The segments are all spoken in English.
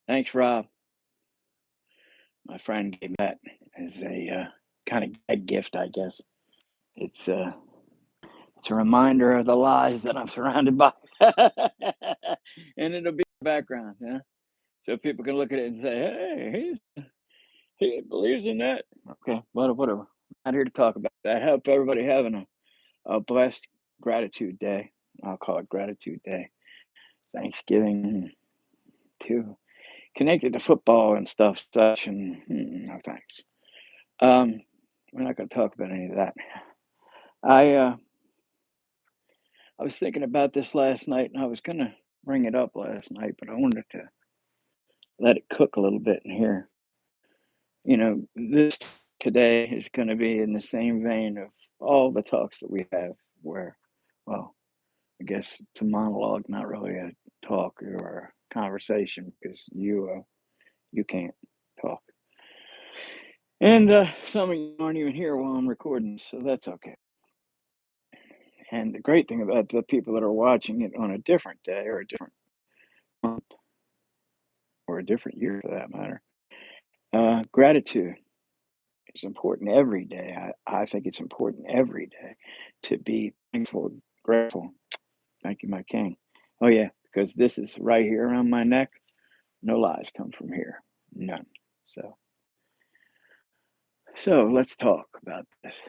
Thanks, Rob. My friend gave me that as a kind of a gift, I guess. It's uh, it's a reminder of the lies that I'm surrounded by, and it'll be in the background, yeah. So people can look at it and say, "Hey, he believes in that." Okay, whatever. Not here to talk about that. I hope everybody having a blessed gratitude day. I'll call it gratitude day. Thanksgiving too, connected to football and stuff, such and no thanks. Um, we're not going to talk about any of that. I uh, I was thinking about this last night, and I was going to bring it up last night, but I wanted to let it cook a little bit in here. This today is going to be in the same vein of all the talks that we have, where, well, I guess it's a monologue, not really a talk or a conversation, because you can't talk, and some of you aren't even here while I'm recording, so that's okay. And the great thing about the people that are watching it on a different day or a different month or a different year for that matter, gratitude is important every day. I think it's important every day to be thankful, grateful. Thank you, my king. Oh, yeah, because this is right here around my neck. No lies come from here. None. So, so let's talk about this.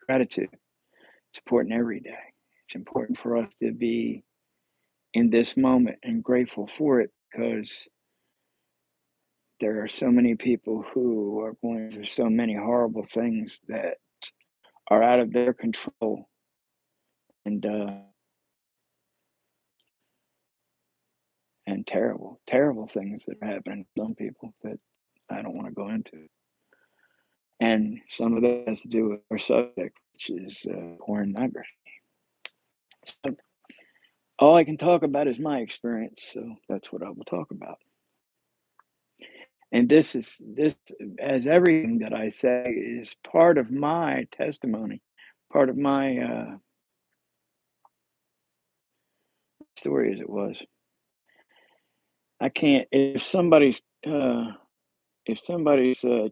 Gratitude. It's important every day. It's important for us to be in this moment and grateful for it because there are so many people who are going through so many horrible things that are out of their control and and terrible, terrible things that are happening to some people that I don't want to go into. And some of that has to do with our subject, which is pornography. So all I can talk about is my experience, so that's what I will talk about. And this, as everything that I say, is part of my testimony, part of my story, as it was. I can't if somebody's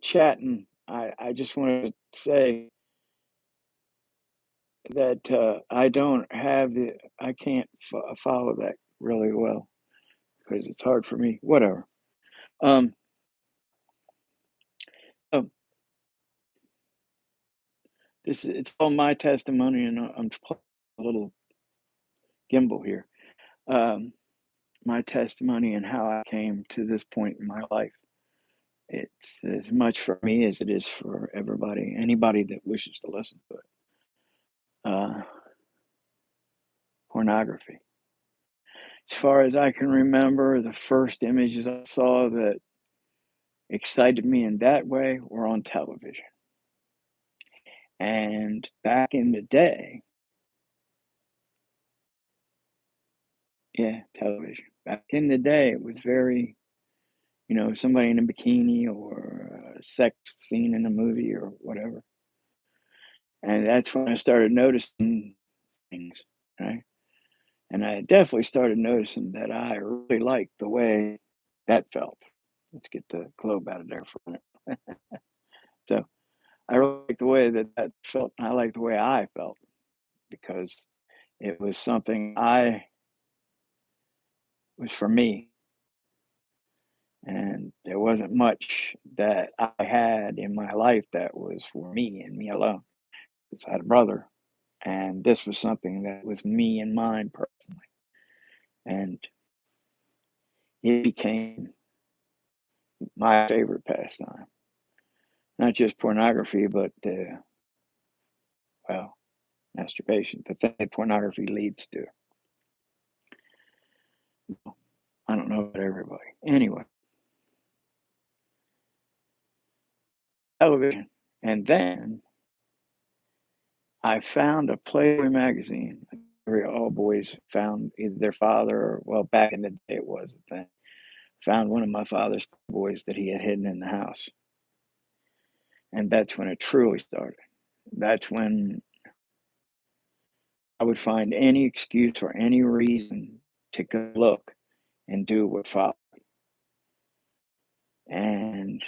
chatting. I just want to say that I don't have the I can't follow that really well because it's hard for me. Whatever. Um, oh, it's all my testimony, and I'm playing a little gimbal here. Um, my testimony and how I came to this point in my life. It's as much for me as it is for everybody, anybody that wishes to listen to it. Uh, Pornography. As far as I can remember, the first images I saw that excited me in that way were on television. And back in the day, yeah, television. Back in the day, it was very, somebody in a bikini or a sex scene in a movie or whatever. And that's when I started noticing things, right? And I definitely started noticing that I really liked the way that felt. Let's get the globe out of there for a minute. So I really like the way that felt, and I like the way I felt because it was something I was for me, and there wasn't much that I had in my life that was for me and me alone. Because I had a brother, and this was something that was me and mine personally, and it became my favorite pastime. Not just pornography, but well, masturbation. The thing that pornography leads to. I don't know about everybody. Anyway, television. And then I found a Playboy magazine. Where all boys found either their father or, well, back in the day it was a thing. Found one of my father's boys that he had hidden in the house. And that's when it truly started. That's when I would find any excuse or any reason to go look and do what father And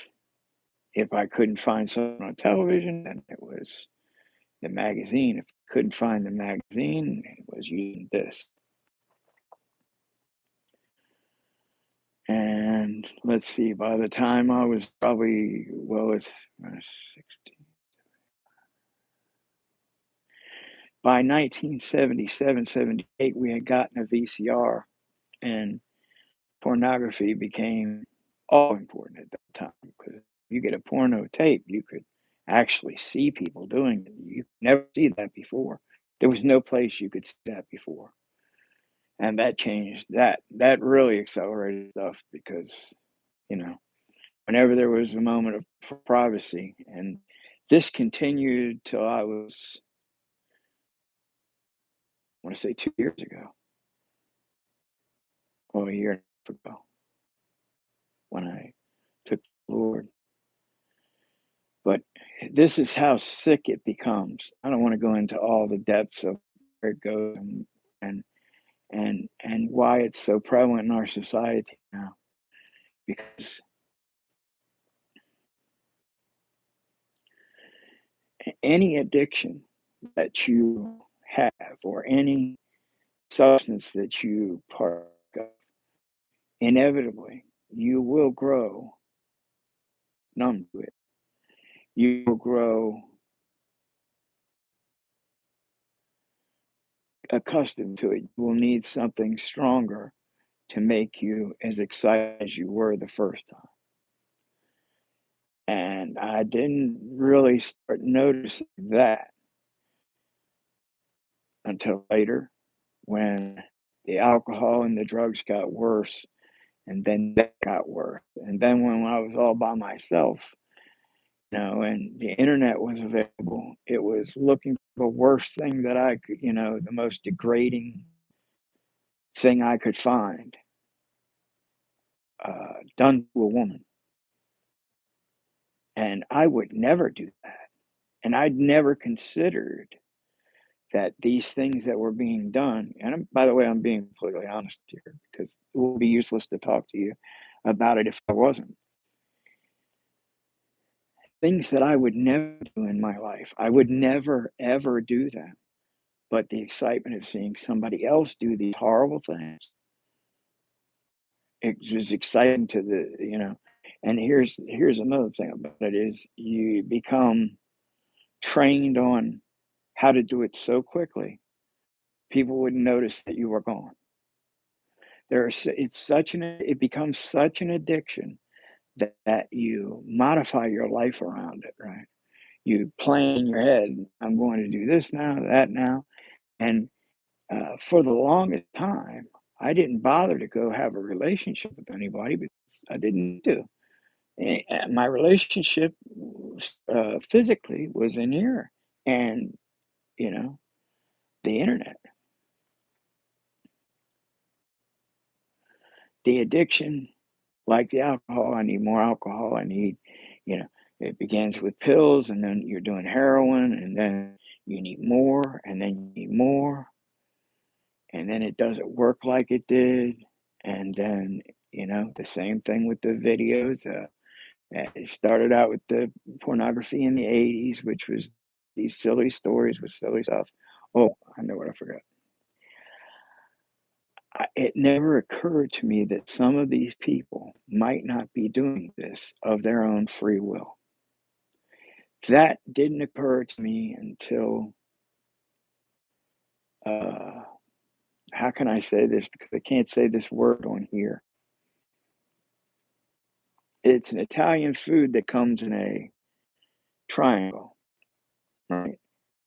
if I couldn't find something on television, then it was the magazine. If I couldn't find the magazine, it was using this. And let's see, by the time I was probably, well, it's 16. By 1977, 78, we had gotten a VCR, and pornography became all important at that time because you get a porno tape, you could actually see people doing it. You could never see that before. There was no place you could see that before. And that changed that. That really accelerated stuff because, you know, whenever there was a moment of privacy, and this continued till I was, I want to say 2 years ago, or a year and a half ago, when I took the Lord. But this is how sick it becomes. I don't want to go into all the depths of where it goes and and why it's so prevalent in our society now. Because any addiction that you have, or any substance that you partake of, inevitably you will grow numb to it. You will grow accustomed to it. You will need something stronger to make you as excited as you were the first time. And I didn't really start noticing that until later, when the alcohol and the drugs got worse, and then that got worse. And then when I was all by myself, and the internet was available, it was looking for the worst thing that I could, the most degrading thing I could find, done to a woman. And I would never do that. And I'd never considered that these things that were being done, and by the way, I'm being completely honest here because it would be useless to talk to you about it if I wasn't. Things that I would never do in my life. I would never, ever do them. But the excitement of seeing somebody else do these horrible things, it was exciting to and here's another thing about it is you become trained on how to do it so quickly, people wouldn't notice that you were gone. It becomes such an addiction that you modify your life around it, right? You plan in your head, I'm going to do this now, that now. And for the longest time, I didn't bother to go have a relationship with anybody because I didn't need to. My relationship physically was in here, and you know the internet, the addiction, like the alcohol. I need more alcohol. I need, you know, it begins with pills, and then you're doing heroin, and then you need more, and then you need more, and then it doesn't work like it did. And then, the same thing with the videos. It started out with the pornography in the 80s, which was these silly stories with silly stuff. Oh, I know what I forgot. It never occurred to me that some of these people might not be doing this of their own free will. That didn't occur to me until, uh, how can I say this? Because I can't say this word on here. It's an Italian food that comes in a triangle, right?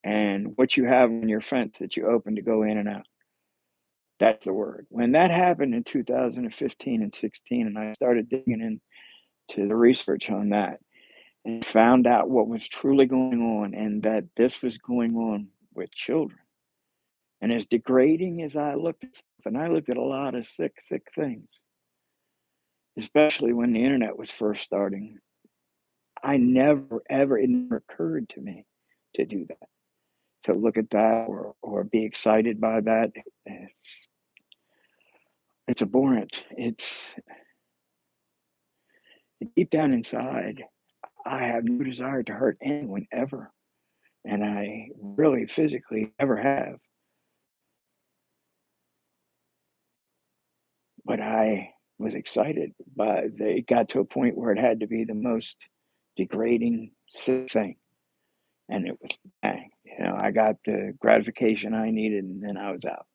And what you have on your fence that you open to go in and out. That's the word. When that happened in 2015 and 16, and I started digging into the research on that and found out what was truly going on, and that this was going on with children. And as degrading as I looked at stuff, and I looked at a lot of sick, sick things, especially when the internet was first starting, I never, ever, it never occurred to me to do that, to look at that or be excited by that. It's abhorrent. deep down inside, I have no desire to hurt anyone ever, and I really physically never have. But I was excited, but it got to a point where it had to be the most degrading, sick thing, and it was bang. I got the gratification I needed, and then I was out.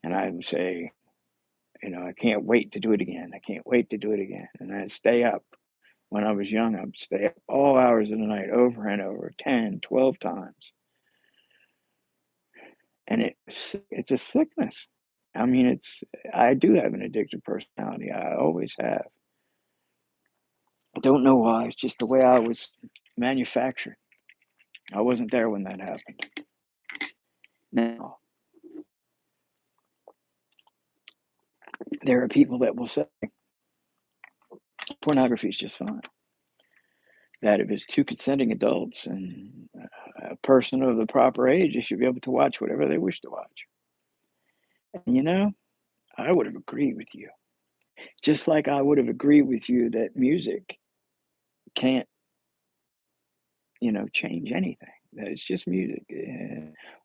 And I would say, I can't wait to do it again. I can't wait to do it again. And I'd stay up. When I was young, I'd stay up all hours of the night over and over, 10, 12 times. And it's a sickness. I mean, I do have an addictive personality. I always have. I don't know why. It's just the way I was manufactured. I wasn't there when that happened. Now, there are people that will say pornography is just fine. That if it's two consenting adults and a person of the proper age, they should be able to watch whatever they wish to watch. And I would have agreed with you. Just like I would have agreed with you that music can't, change anything. That it's just music,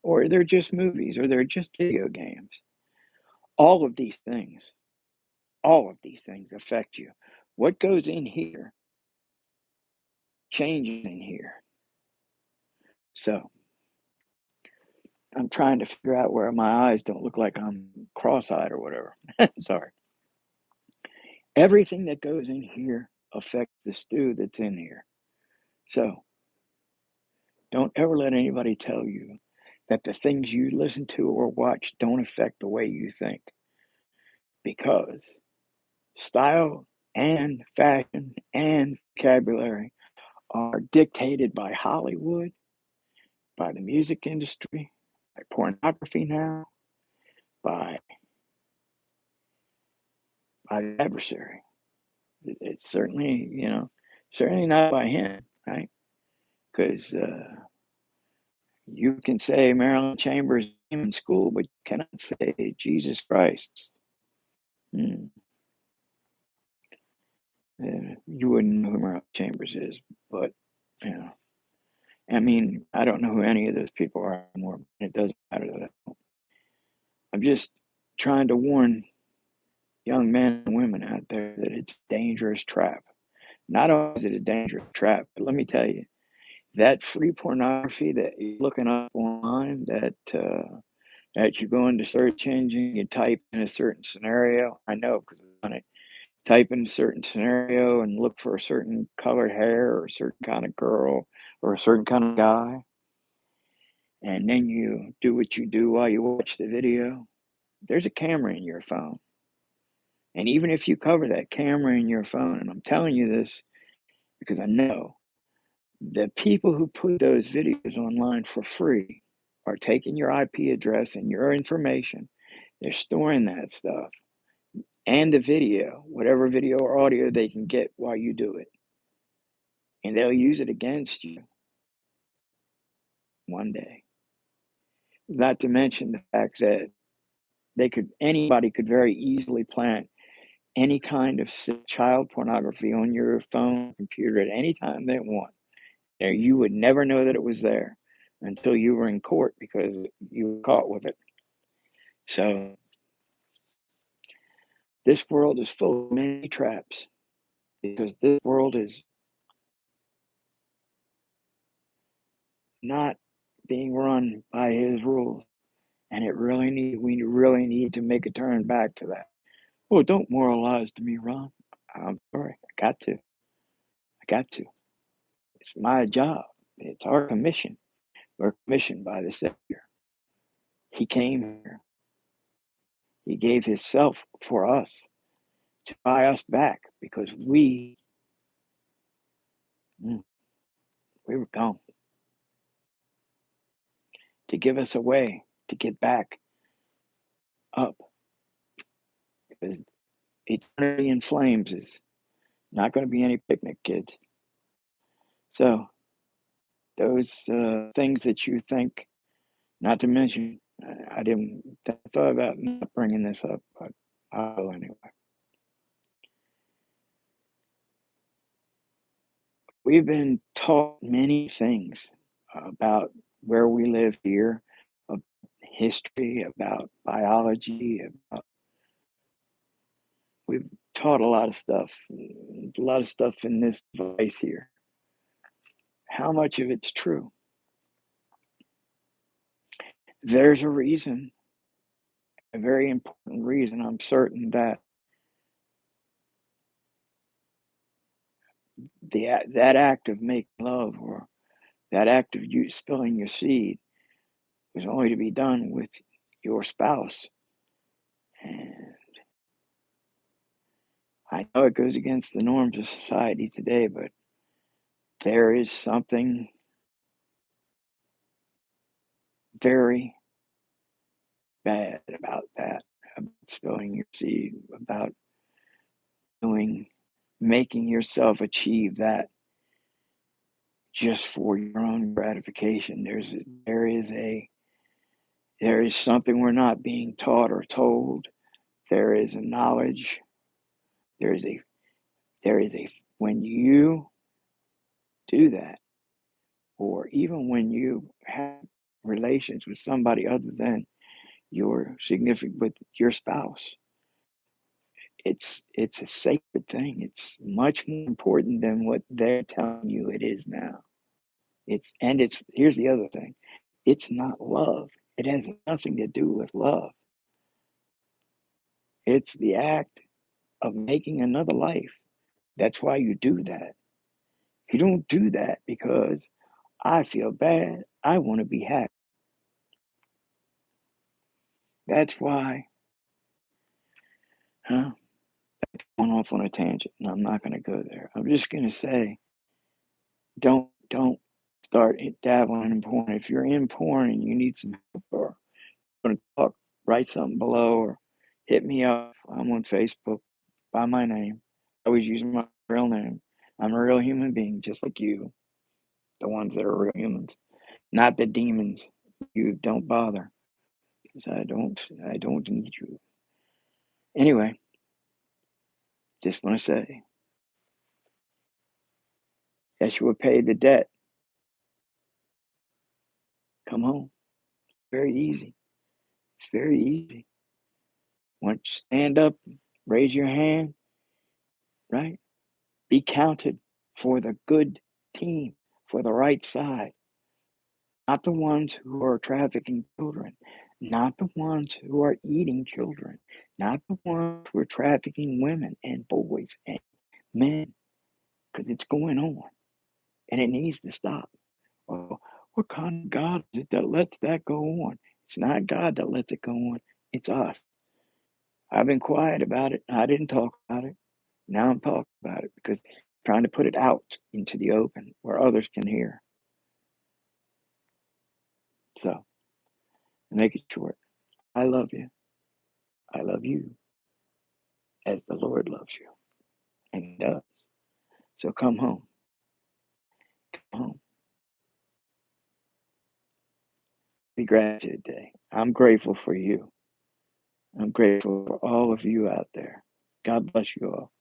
or they're just movies, or they're just video games. All of these things, all of these things affect you. What goes in here changes in here. So I'm trying to figure out where my eyes don't look like I'm cross-eyed or whatever. Sorry. Everything that goes in here affects the stew that's in here. So don't ever let anybody tell you that the things you listen to or watch don't affect the way you think, because style and fashion and vocabulary are dictated by Hollywood, by the music industry, by pornography now, by the adversary. It's certainly not by him, right? Because you can say Marilyn Chambers' name in school, but you cannot say Jesus Christ. Hmm. You wouldn't know who Marilyn Chambers is, but you know, I mean, I don't know who any of those people are anymore. It doesn't matter that. I'm just trying to warn young men and women out there that it's a dangerous trap. Not only is it a dangerous trap, but let me tell you, that free pornography that you're looking up online, that you go into search engine, you type in a certain scenario. I know because I've done it. Type in a certain scenario and look for a certain colored hair or a certain kind of girl or a certain kind of guy, and then you do what you do while you watch the video. There's a camera in your phone. And even if you cover that camera in your phone, and I'm telling you this because I know the people who put those videos online for free are taking your IP address and your information. They're storing that stuff and the video, whatever video or audio they can get while you do it. And they'll use it against you one day. Not to mention the fact that anybody could very easily plant any kind of child pornography on your phone, computer at any time they want. You would never know that it was there until you were in court because you were caught with it. So this world is full of many traps because this world is not being run by his rules. And we really need to make a turn back to that. Oh, don't moralize to me, Ron. I'm sorry. I got to. I got to. It's my job. It's our commission. We're commissioned by the Savior. He came here. He gave himself for us to buy us back because mm, we were gone, to give us a way to get back up, because eternity in flames is not going to be any picnic, kids. So those things that you think, not to mention, I didn't thought about not bringing this up, but I will anyway. we've been taught many things about where we live here, about history, about biology, about we've taught a lot of stuff in this device here. How much of it's true? There's a reason, a very important reason. I'm certain that that act of making love or that act of you spilling your seed was only to be done with your spouse. And I know it goes against the norms of society today, but there is something very bad about that, about spilling your seed, about doing, making yourself achieve that just for your own gratification. There is something we're not being taught or told. There is a knowledge. There is a there is a when you do that, or even when you have relations with somebody other than your significant with your spouse, it's a sacred thing. It's much more important than what they're telling you it is now. It's here's the other thing. It's not love. It has nothing to do with love. It's the act of making another life. That's why you do that. You don't do that because I feel bad. I want to be happy. That's why, huh? Going off on a tangent, and I'm not going to go there. I'm just going to say, don't start dabbling in porn. If you're in porn and you need some help or want to talk, write something below or hit me up. I'm on Facebook by my name. I always use my real name. I'm a real human being, just like you, the ones that are real humans, not the demons. You don't bother, because I don't need you. Anyway, just want to say, Yeshua paid the debt. Come home. Very easy. It's very easy. Once you stand up, raise your hand, right? Be counted for the good team, for the right side. Not the ones who are trafficking children, not the ones who are eating children, not the ones who are trafficking women and boys and men, because it's going on and it needs to stop. Well, what kind of God is it that lets that go on? It's not God that lets it go on, it's us. I've been quiet about it. I didn't talk about it. Now I'm talking about it because I'm trying to put it out into the open where others can hear. So, make it short. I love you. I love you as the Lord loves you. And He does. So come home. Come home. Be gratitude day. I'm grateful for you. I'm grateful for all of you out there. God bless you all.